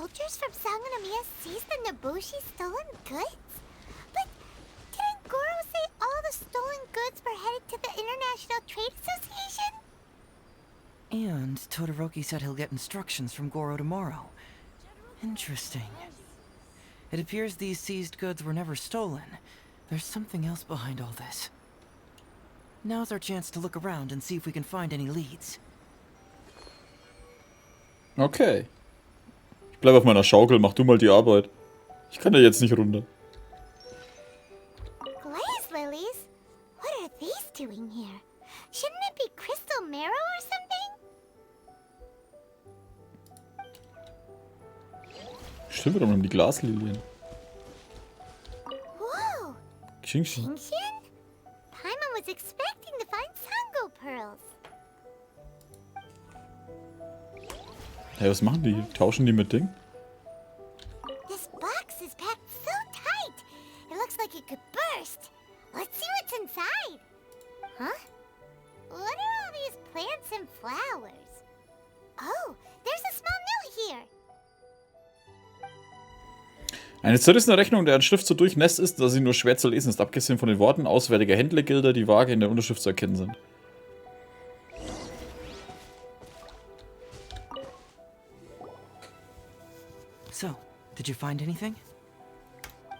soldiers from Sangonomiya seized the Nobushi stolen goods? But didn't Goro say all the stolen goods were headed to the International Trade Association? And Todoroki said he'll get instructions from Goro tomorrow. Interesting. It appears these seized goods were never stolen. There's something else behind all this. Now's our chance to look around and see if we can find any leads. Okay. Ich bleib auf meiner Schaukel, mach du mal die Arbeit. Ich kann da jetzt nicht runter. Glaze lilies? What are these doing here? Shouldn't it be crystal marrow or something? Stimmt, wir haben die Glaslilien. Whoa! Genshin. Genshin? Paimon was expecting to find Sango pearls. Hey, was machen die? Tauschen die mit Ding? This box is packed so tight. It looks like it could burst. Let's see what's inside. Huh? What are all these plants and flowers? Oh, there's a small note here. Eine zerrissene Rechnung, deren Schrift so durchnässt ist, dass sie nur schwer zu lesen ist, abgesehen von den Worten auswärtiger Händlergilder, die vage in der Unterschrift zu erkennen sind. So, did you find anything?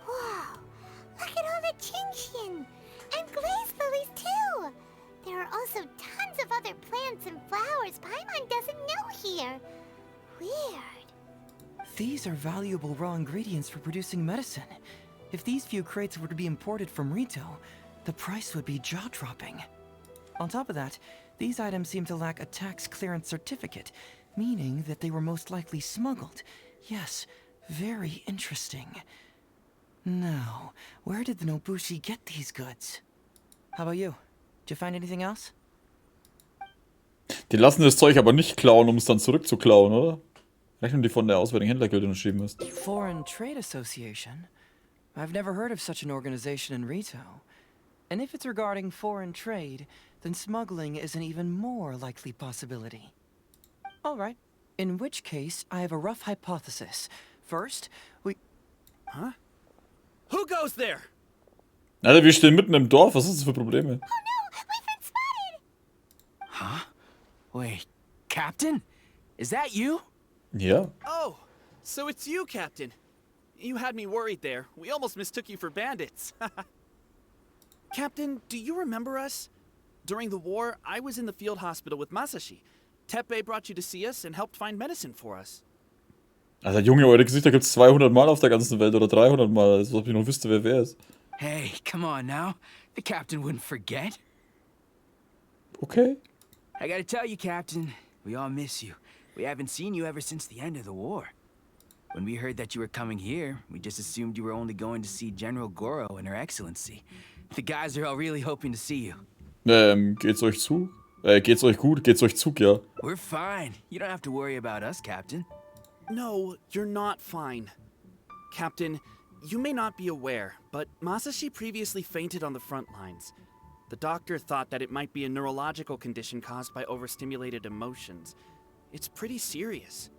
Wow, look at all the Genshin! And glaze lilies too! There are also tons of other plants and flowers Paimon doesn't know here. Weird. These are valuable raw ingredients for producing medicine. If these few crates were to be imported from Rito, the price would be jaw-dropping. On top of that, these items seem to lack a tax clearance certificate, meaning that they were most likely smuggled. Yes, very interesting. Now, where did the Nobushi get these goods? How about you? Did you find anything else? Die lassen das Zeug aber nicht klauen, um es dann zurückzuklauen, oder? Rechnung, die von der auswärtigen Händlergilde unterschrieben ist. Foreign Trade Association? I've never heard of such an organization in Rito. And if it's regarding foreign trade, then smuggling is an even more likely possibility. All right. In which case, I have a rough hypothesis. First, Huh? Who goes there? Alter, wir stehen mitten im Dorf. Was ist das für Probleme? Oh no, we've been spotted! Huh? Wait, Captain? Is that you? Ja. Oh, so it's you, Captain. You had me worried there. We almost mistook you for bandits. Captain, do you remember us? During the war, I was in the field hospital with Masashi. Teppei brought you to see us and helped find medicine for us. Alter, Junge, eure Gesichter gibt's 200 Mal auf der ganzen Welt oder 300 Mal. Als ob ich noch wüsste, wer ist. Hey, come on now. The captain wouldn't forget. Okay. I gotta tell you, Captain, we all miss you. We haven't seen you ever since the end of the war. When we heard that you were coming here, we just assumed you were only going to see General Goro and Her Excellency. The guys are all really hoping to see you. Geht's euch zu? Geht's euch gut? Geht's euch Zug, ja? We're fine. You don't have to worry about us, Captain. No, you're not fine. Captain, you may not be aware, but Masashi previously fainted on the front lines. The doctor thought that it might be a neurological condition caused by overstimulated emotions. It's pretty serious.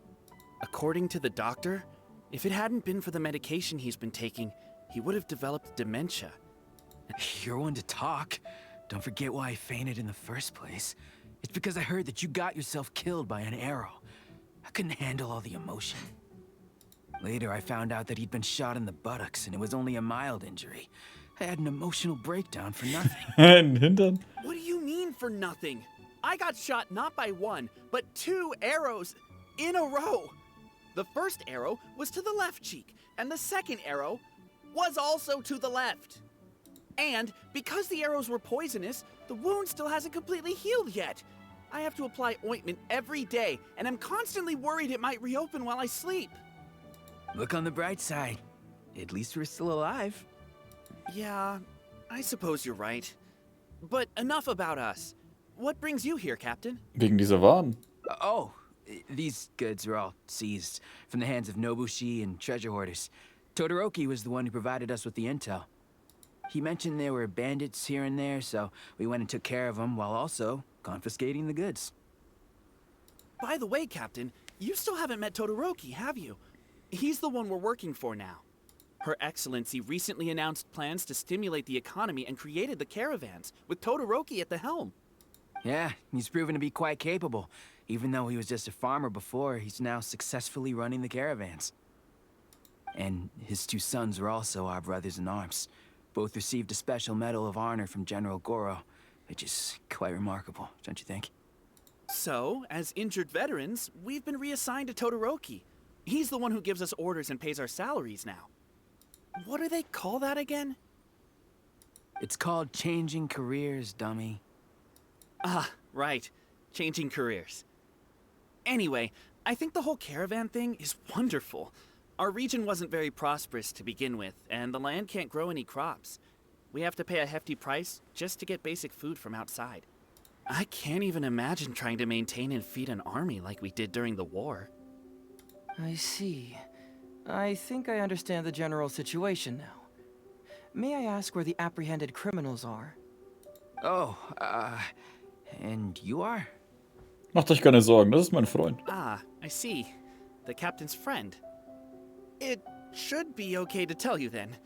According to the doctor, if it hadn't been for the medication he's been taking, he would have developed dementia. You're one to talk. Don't forget why I fainted in the first place. It's because I heard that you got yourself killed by an arrow. I couldn't handle all the emotion. Later, I found out that he'd been shot in the buttocks and it was only a mild injury. I had an emotional breakdown for nothing. Ein Hintern. What do you mean for nothing? I got shot not by one, but 2 arrows in a row. The first arrow was to the left cheek, and the second arrow was also to the left. And because the arrows were poisonous, the wound still hasn't completely healed yet. I have to apply ointment every day, and I'm constantly worried it might reopen while I sleep. Look on the bright side. At least we're still alive. Yeah, I suppose you're right. But enough about us. What brings you here, Captain? Wegen dieser Waren. These goods are all seized from the hands of Nobushi and treasure hoarders. Todoroki was the one who provided us with the intel. He mentioned there were bandits here and there, so we went and took care of them while also confiscating the goods. By the way, Captain, you still haven't met Todoroki, have you? He's the one we're working for now. Her Excellency recently announced plans to stimulate the economy and created the caravans, with Todoroki at the helm. Yeah, he's proven to be quite capable. Even though he was just a farmer before, he's now successfully running the caravans. And his two sons are also our brothers in arms. Both received a special medal of honor from General Goro, which is quite remarkable, don't you think? So, as injured veterans, we've been reassigned to Todoroki. He's the one who gives us orders and pays our salaries now. What do they call that again? It's called changing careers, dummy. Ah, right. Changing careers. Anyway, I think the whole caravan thing is wonderful. Our region wasn't very prosperous to begin with, and the land can't grow any crops. We have to pay a hefty price just to get basic food from outside. I can't even imagine trying to maintain and feed an army like we did during the war. I see. I think I understand the general situation now. May I ask where the apprehended criminals are? Oh, and you are? Macht euch keine Sorgen, das ist mein Freund. Ah, I see. The captain's friend. It should be okay to tell you then.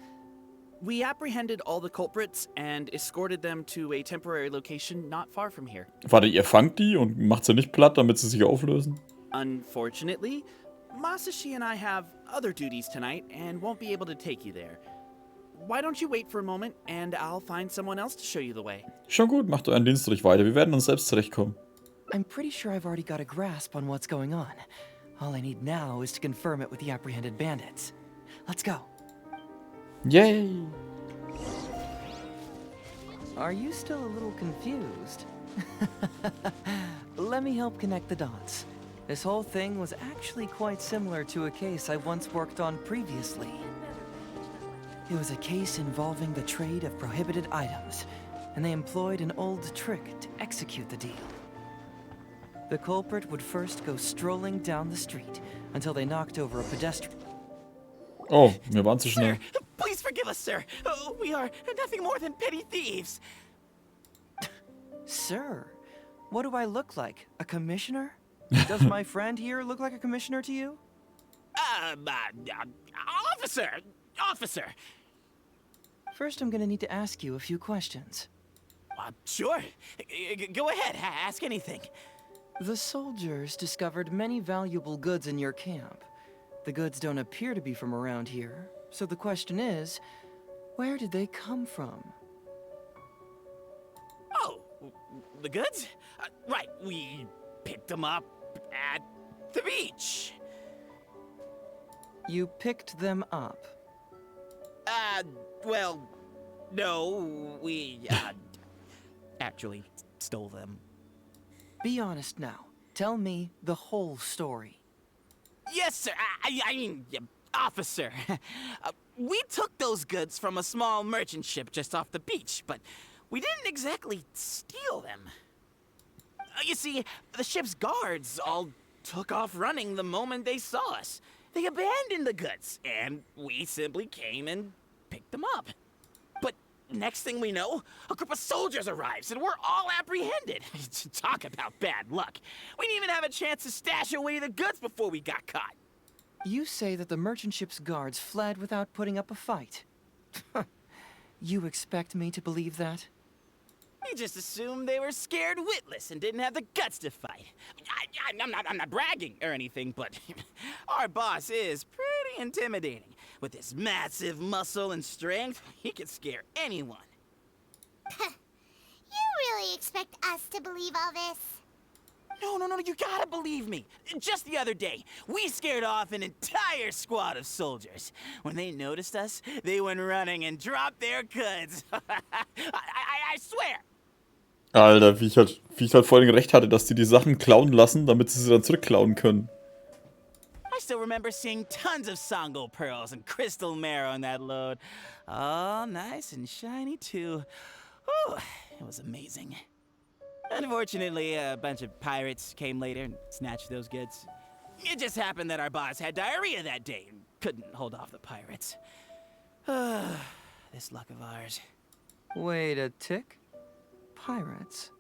We apprehended all the culprits and escorted them to a temporary location not far from here. Warte, ihr fangt die und macht sie nicht platt, damit sie sich auflösen? Unfortunately, Masashi and I have other duties tonight and won't be able to take you there. Why don't you wait for a moment and I'll find someone else to show you the way. Schon gut, macht euren Dienst ruhig weiter. Wir werden uns selbst zurechtkommen. I'm pretty sure I've already got a grasp on what's going on. All I need now is to confirm it with the apprehended bandits. Let's go. Yay! Are you still a little confused? Let me help connect the dots. This whole thing was actually quite similar to a case I once worked on previously. It was a case involving the trade of prohibited items, and they employed an old trick to execute the deal. The culprit would first go strolling down the street until they knocked over a pedestrian. Oh, wir waren zu schnell. Sir, please forgive us, sir. We are nothing more than petty thieves. Sir, what do I look like? A commissioner? Does my friend here look like a commissioner to you? Officer. First, I'm gonna need to ask you a few questions. Sure. Go ahead, ask anything. The soldiers discovered many valuable goods in your camp. The goods don't appear to be from around here, so the question is, where did they come from? Oh, the goods? Right, we picked them up at the beach. You picked them up. Well, no, we, actually stole them. Be honest now. Tell me the whole story. Yes, sir. I mean, officer. We took those goods from a small merchant ship just off the beach, but we didn't exactly steal them. You see, the ship's guards all took off running the moment they saw us. They abandoned the goods, and we simply came and picked them up. But next thing we know, a group of soldiers arrives, and we're all apprehended. Talk about bad luck. We didn't even have a chance to stash away the goods before we got caught. You say that the merchant ship's guards fled without putting up a fight. You expect me to believe that? We just assumed they were scared witless and didn't have the guts to fight. I'm not bragging or anything, but our boss is pretty intimidating. With his massive muscle and strength, he can scare anyone. You really expect us to believe all this? No, you gotta believe me. Just the other day, we scared off an entire squad of soldiers. When they noticed us, they went running and dropped their goods. I swear. Alter, wie ich halt vorhin recht hatte, dass die Sachen klauen lassen, damit sie dann zurückklauen können. I still remember seeing tons of Songo pearls and crystal marrow in that load. All nice and shiny, too. Whew, it was amazing. Unfortunately, a bunch of pirates came later and snatched those goods. It just happened that our boss had diarrhea that day and couldn't hold off the pirates. This luck of ours. Wait a tick. Pirates?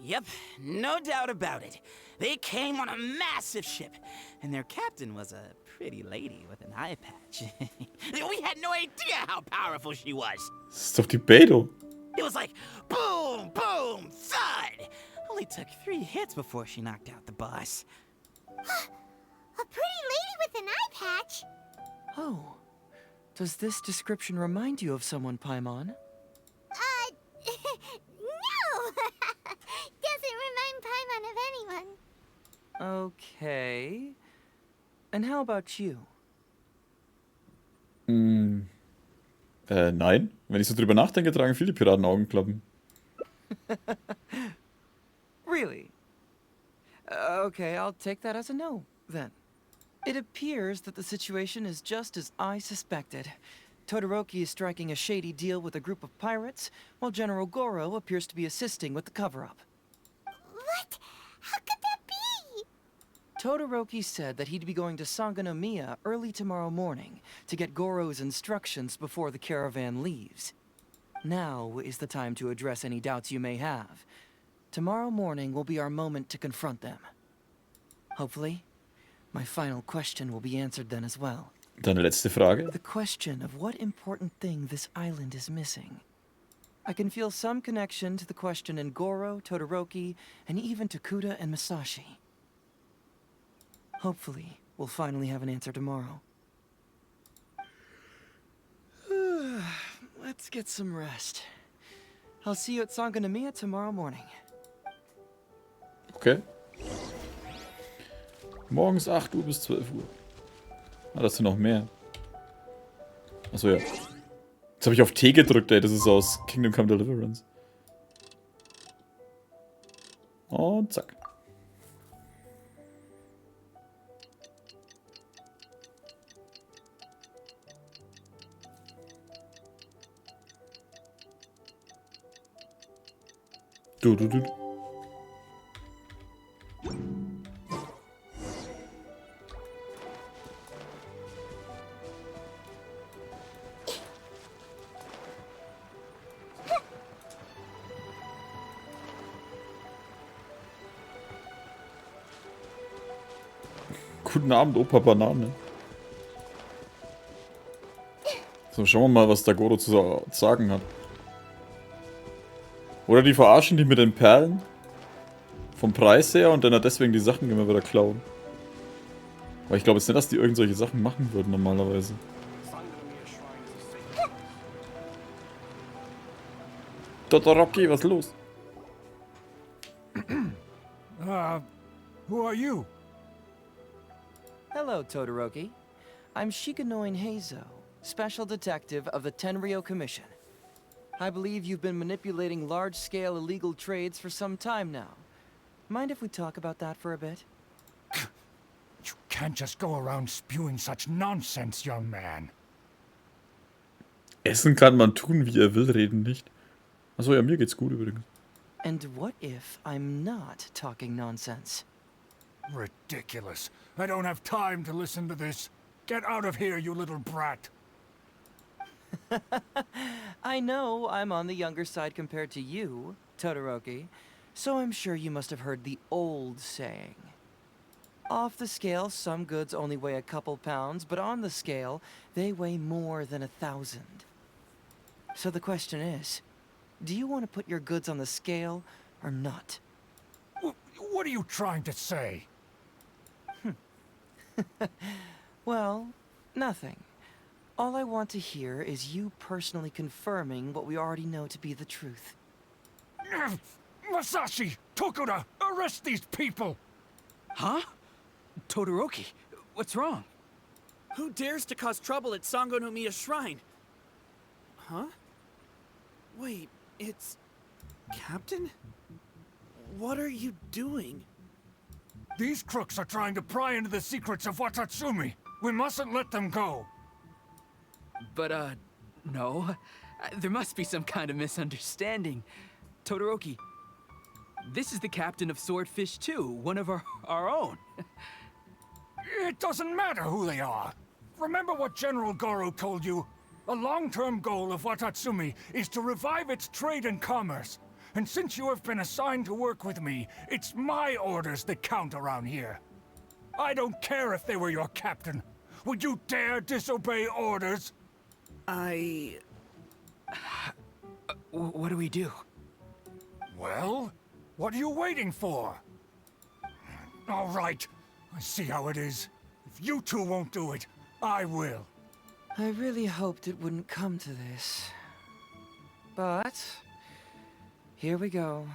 Yep, no doubt about it. They came on a massive ship, and their captain was a pretty lady with an eye patch. We had no idea how powerful she was. Das ist doch die Beto. It was like boom, boom, thud. Only took 3 hits before she knocked out the boss. A pretty lady with an eye patch? Oh. Does this description remind you of someone, Paimon? No! Doesn't remind Paimon of anyone. Okay. And how about you? Nein. Wenn ich so drüber nachdenke, tragen viele Piraten Augenklappen. Really? Okay, I'll take that as a no, then. It appears that the situation is just as I suspected. Todoroki is striking a shady deal with a group of pirates, while General Goro appears to be assisting with the cover-up. What? How could that be? Todoroki said that he'd be going to Sangonomiya early tomorrow morning to get Goro's instructions before the caravan leaves. Now is the time to address any doubts you may have. Tomorrow morning will be our moment to confront them. Hopefully, my final question will be answered then as well. Deine letzte Frage. The question of what important thing this island is missing. I can feel some connection to the question in Goro, Todoroki, and even to Kuda and Masashi. Hopefully, we'll finally have an answer tomorrow. Let's get some rest. I'll see you at Sangonomiya tomorrow morning. Okay. Morgens 8 Uhr bis 12 Uhr. Ah, das sind noch mehr. Achso, ja. Jetzt habe ich auf T gedrückt, ey. Das ist aus Kingdom Come Deliverance. Und zack. Du. Guten Abend, Opa Banane. So, schauen wir mal, was der Goro zu sagen hat. Oder die verarschen die mit den Perlen vom Preis her und dann deswegen die Sachen immer wieder klauen. Aber ich glaube jetzt nicht, dass die irgendwelche Sachen machen würden normalerweise. Todoroki, was ist los? Who are you? Hello, Todoroki. I'm Shikanoin Heizo, Special Detective of the Tenryou Commission. I believe you've been manipulating large-scale illegal trades for some time now. Mind if we talk about that for a bit? You can't just go around spewing such nonsense, young man. Essen kann man tun, wie er will, reden nicht. Achso, ja, mir geht's gut übrigens. And what if I'm not talking nonsense? Ridiculous. I don't have time to listen to this. Get out of here, you little brat. I know I'm on the younger side compared to you, Todoroki, so I'm sure you must have heard the old saying. Off the scale, some goods only weigh a couple pounds, but on the scale, they weigh more than 1,000. So the question is, do you want to put your goods on the scale or not? What are you trying to say? Well, nothing. All I want to hear is you personally confirming what we already know to be the truth. Masashi! Tokuda! Arrest these people! Huh? Todoroki, what's wrong? Who dares to cause trouble at Sangonomiya Shrine? Huh? Wait, it's... Captain? What are you doing? These crooks are trying to pry into the secrets of Watatsumi. We mustn't let them go. But, no. There must be some kind of misunderstanding. Todoroki, this is the captain of Swordfish 2, one of our own. It doesn't matter who they are. Remember what General Goro told you? A long-term goal of Watatsumi is to revive its trade and commerce. And since you have been assigned to work with me, it's my orders that count around here. I don't care if they were your captain. Would you dare disobey orders? What do we do? Well, what are you waiting for? All right, I see how it is. If you two won't do it, I will. I really hoped it wouldn't come to this. But here we go.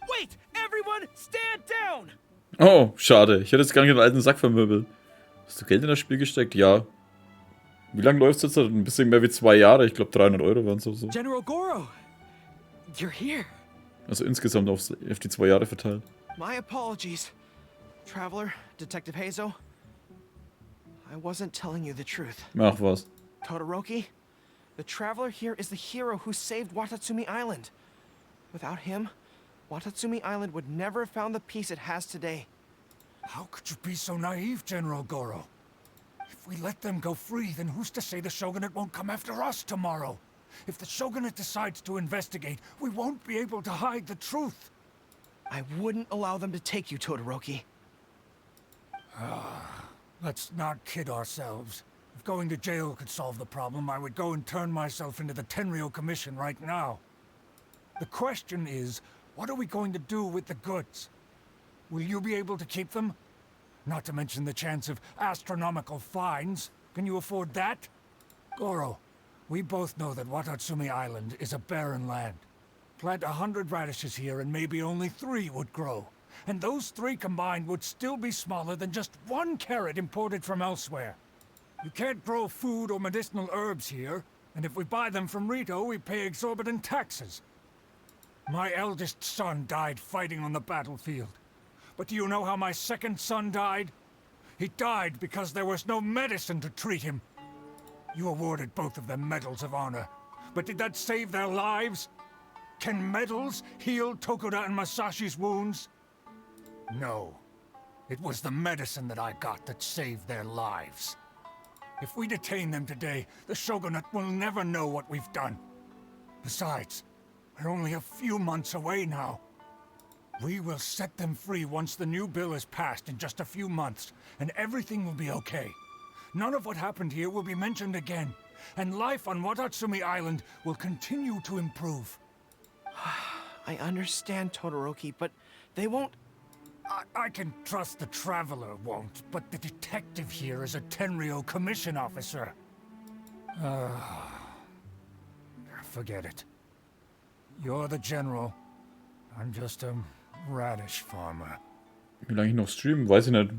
Wait! Everyone, stand down! Oh, schade. Ich hätte jetzt gar nicht den alten Sack vermöbelt. Hast du Geld in das Spiel gesteckt? Ja. Wie lange läuft es jetzt? Ein bisschen mehr wie 2 Jahre. Ich glaube 300 Euro waren es so. General Goro, you're here. Also insgesamt auf die 2 Jahre verteilt. My apologies, Traveler, Detective Hazo. I wasn't telling you the truth. Ach was. Todoroki, the Traveler here is the hero who saved Watatsumi Island. Without him, Watatsumi Island would never have found the peace it has today. How could you be so naive, General Goro? If we let them go free, then who's to say the Shogunate won't come after us tomorrow? If the Shogunate decides to investigate, we won't be able to hide the truth. I wouldn't allow them to take you, Todoroki. Let's not kid ourselves. If going to jail could solve the problem, I would go and turn myself into the Tenryou Commission right now. The question is, what are we going to do with the goods? Will you be able to keep them? Not to mention the chance of astronomical fines. Can you afford that? Goro, we both know that Watatsumi Island is a barren land. Plant 100 radishes here and maybe only 3 would grow. And those 3 combined would still be smaller than just 1 carrot imported from elsewhere. You can't grow food or medicinal herbs here, and if we buy them from Rito, we pay exorbitant taxes. My eldest son died fighting on the battlefield. But do you know how my second son died? He died because there was no medicine to treat him. You awarded both of them medals of honor, but did that save their lives? Can medals heal Tokuda and Masashi's wounds? No. It was the medicine that I got that saved their lives. If we detain them today, the Shogunate will never know what we've done. Besides, we're only a few months away now. We will set them free once the new bill is passed in just a few months, and everything will be okay. None of what happened here will be mentioned again, and life on Watatsumi Island will continue to improve. I understand, Todoroki, but they won't... I can trust the Traveler won't, but the detective here is a Tenryou Commission officer. Forget it. You're the General. I'm just a radish farmer. Wie lange ich noch streamen, weiß ich nicht.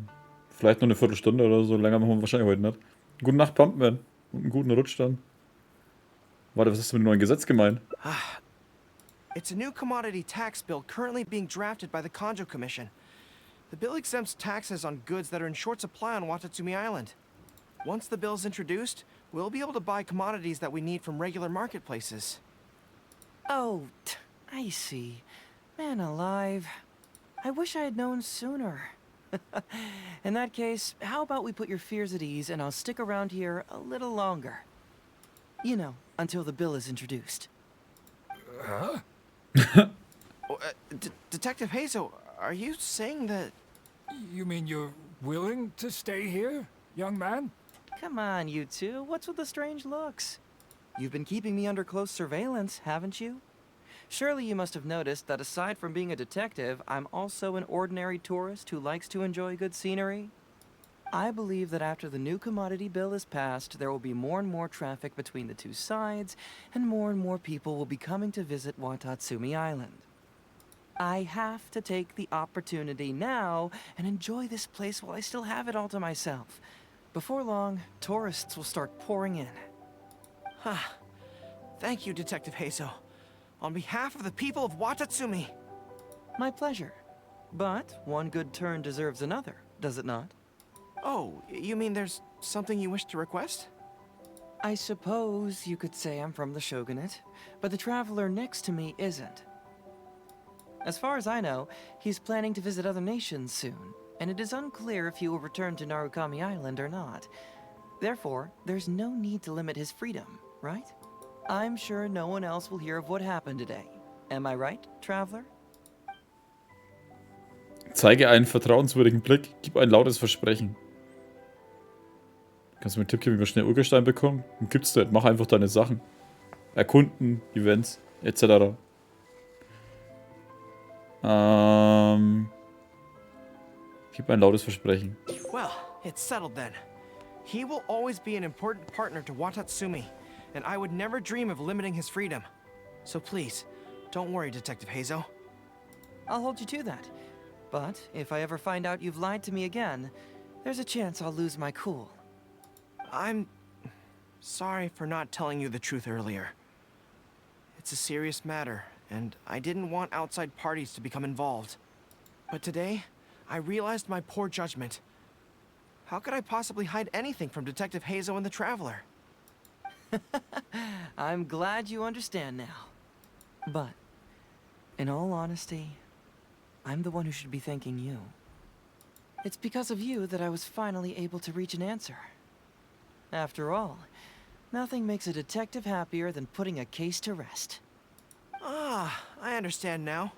Vielleicht noch eine Viertelstunde oder so. Länger machen wir wahrscheinlich heute nicht. Gute Nacht, Pumpman. Und einen guten Rutsch dann. Warte, was hast du mit dem neuen Gesetz gemeint? It's a new commodity tax bill currently being drafted by the Kanjo Commission. The bill exempts taxes on goods that are in short supply on Watatsumi Island. Once the bill's introduced, we'll be able to buy commodities that we need from regular marketplaces. Oh, I see. Man alive. I wish I had known sooner. In that case, how about we put your fears at ease and I'll stick around here a little longer. You know, until the bill is introduced. Huh? Detective Hazo, are you saying that... You mean you're willing to stay here, young man? Come on, you two. What's with the strange looks? You've been keeping me under close surveillance, haven't you? Surely you must have noticed that aside from being a detective, I'm also an ordinary tourist who likes to enjoy good scenery. I believe that after the new commodity bill is passed, there will be more and more traffic between the two sides, and more people will be coming to visit Watatsumi Island. I have to take the opportunity now and enjoy this place while I still have it all to myself. Before long, tourists will start pouring in. Thank you, Detective Hazo. On behalf of the people of Watatsumi. My pleasure. But one good turn deserves another, does it not? Oh, you mean there's something you wish to request? I suppose you could say I'm from the Shogunate, but the traveler next to me isn't. As far as I know, he's planning to visit other nations soon, and it is unclear if he will return to Narukami Island or not. Therefore, there's no need to limit his freedom, right? I'm sure no one else will hear of what happened today, Am I right, traveler? Zeige einen vertrauenswürdigen Blick, gib ein lautes Versprechen. Kannst du mir einen Tipp geben, wie wir schnell Urgestein bekommen? Und gibt's das? Mach einfach deine Sachen. Erkunden, Events, etc. Gib ein lautes Versprechen. Well, it's settled then. He will always be an important partner to Watatsumi, and I would never dream of limiting his freedom. So please, don't worry, Detective Hazo. I'll hold you to that. But if I ever find out you've lied to me again, there's a chance I'll lose my cool. I'm sorry for not telling you the truth earlier. It's a serious matter, and I didn't want outside parties to become involved. But today, I realized my poor judgment. How could I possibly hide anything from Detective Hazo and the Traveler? I'm glad you understand now. But, in all honesty, I'm the one who should be thanking you. It's because of you that I was finally able to reach an answer. After all, nothing makes a detective happier than putting a case to rest. Ah, I understand now.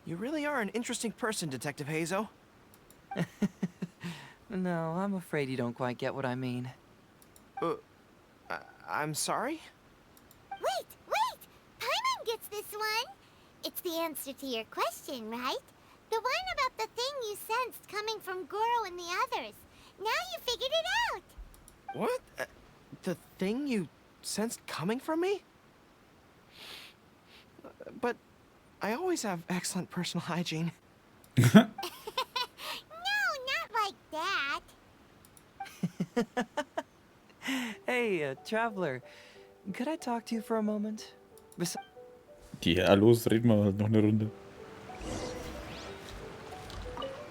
You really are an interesting person, Detective Hazo. No, I'm afraid you don't quite get what I mean. I'm sorry? Wait! Paimon gets this one! It's the answer to your question, right? The one about the thing you sensed coming from Goro and the others. Now you figured it out! What? The thing you sensed coming from me? But I always have excellent personal hygiene. No, not like that. Hey, traveler, could I talk to you for a moment? Ja, los, reden wir halt noch eine Runde.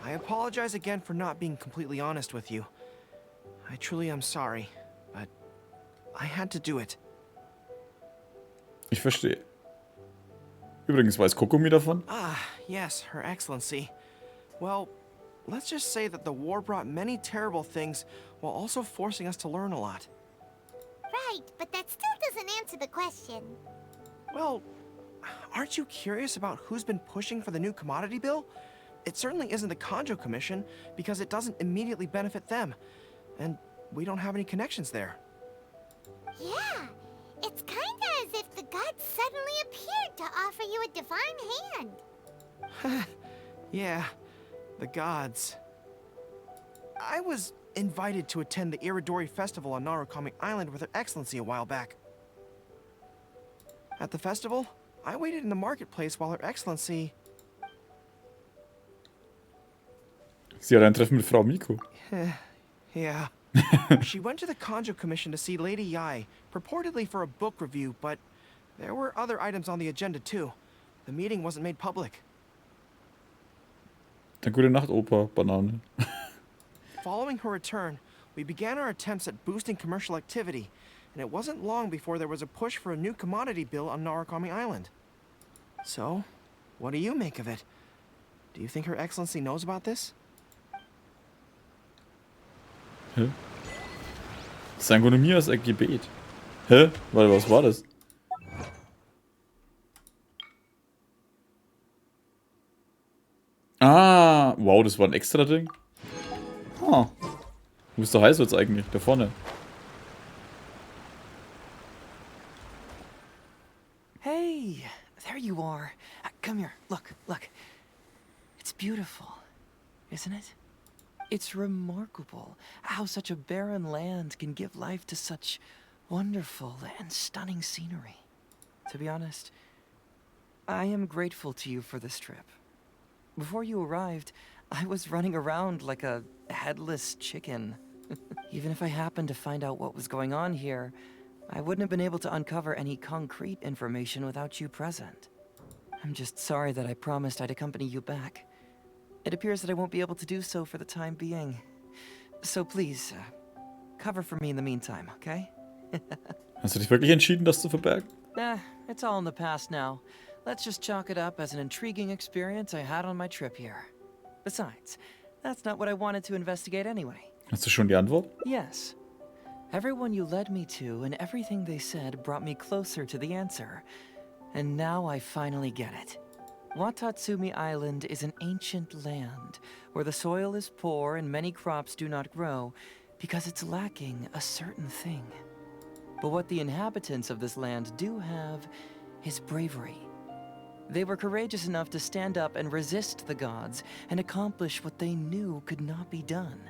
I apologize again for not being completely honest with you. I truly am sorry, but I had to do it. Ich verstehe. Übrigens, weiß Kokumi davon? Ah, yes, Her Excellency. Well, let's just say that the war brought many terrible things while also forcing us to learn a lot. Right, but that still doesn't answer the question. Well, aren't you curious about who's been pushing for the new commodity bill? It certainly isn't the Kanjo Commission, because it doesn't immediately benefit them. And we don't have any connections there. Yeah, it's kinda as if the gods suddenly appeared to offer you a divine hand. Yeah, the gods. I was invited to attend the Iridori Festival on Narukami Island with Her Excellency a while back. At the festival, I waited in the marketplace while Her Excellency... Sie hat ein Treffen mit Frau Miko. Yeah. She went to the Kanjo Commission to see Lady Yai, purportedly for a book review, but there were other items on the agenda too. The meeting wasn't made public. Dann gute Nacht, Opa, Banane. Following her return, we began our attempts at boosting commercial activity, and it wasn't long before there was a push for a new commodity bill on Narukami Island. So, what do you make of it? Do you think Her Excellency knows about this? Hä? Sangonomie ist ein Gebet. Hä? Warte, was war das? Ah, wow, das war ein extra Ding. Ah. Wo ist der heiß jetzt eigentlich? Da vorne. Hey, there you are. Come here, look. It's beautiful, isn't it? It's remarkable how such a barren land can give life to such wonderful and stunning scenery. To be honest, I am grateful to you for this trip. Before you arrived, I was running around like a headless chicken. Even if I happened to find out what was going on here, I wouldn't have been able to uncover any concrete information without you present. I'm just sorry that I promised I'd accompany you back. It appears that I won't be able to do so for the time being. So please, cover for me in the meantime, okay? Hast du dich wirklich entschieden, das zu verbergen? It's all in the past now. Let's just chalk it up as an intriguing experience I had on my trip here. Besides, that's not what I wanted to investigate anyway. Hast du schon die Antwort? Yes. Everyone you led me to and everything they said brought me closer to the answer. And now I finally get it. Watatsumi Island is an ancient land where the soil is poor and many crops do not grow because it's lacking a certain thing. But what the inhabitants of this land do have is bravery. They were courageous enough to stand up and resist the gods and accomplish what they knew could not be done.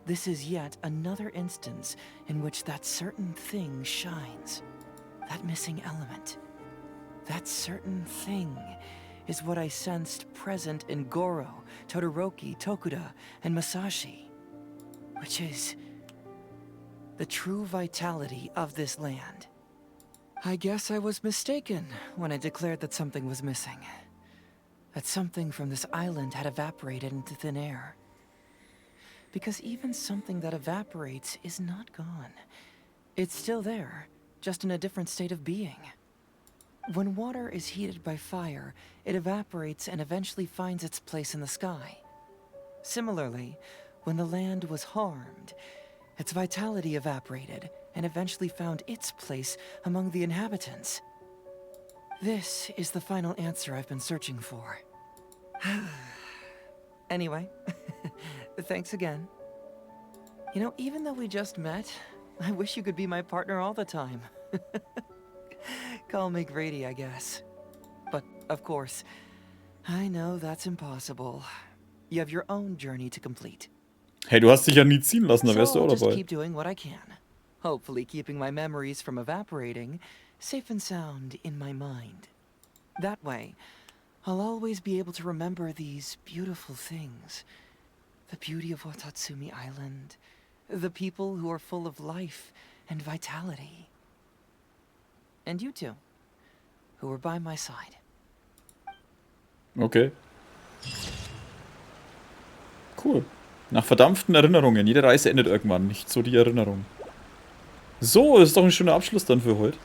This is yet another instance in which that certain thing shines. That missing element. That certain thing is what I sensed present in Goro, Todoroki, Tokuda, and Masashi. Which is the true vitality of this land. I guess I was mistaken when I declared that something was missing. That something from this island had evaporated into thin air. Because even something that evaporates is not gone. It's still there, just in a different state of being. When water is heated by fire, it evaporates and eventually finds its place in the sky. Similarly, when the land was harmed, its vitality evaporated and eventually found its place among the inhabitants. This is the final answer I've been searching for. Anyway, thanks again. You know, even though we just met, I wish you could be my partner all the time. Call me greedy, I guess. But, of course, I know that's impossible. You have your own journey to complete. Hey, du hast dich ja nie ziehen lassen, da wärst du So auch I'll just dabei. keep doing what I can. Hopefully keeping my memories from evaporating safe and sound in my mind. That way, I'll always be able to remember these beautiful things. The beauty of Watatsumi Island. The people who are full of life and vitality. And you two, who are by my side. Okay. Cool. Nach verdampften Erinnerungen. Jede Reise endet irgendwann. Nicht so die Erinnerung. So, ist doch ein schöner Abschluss dann für heute.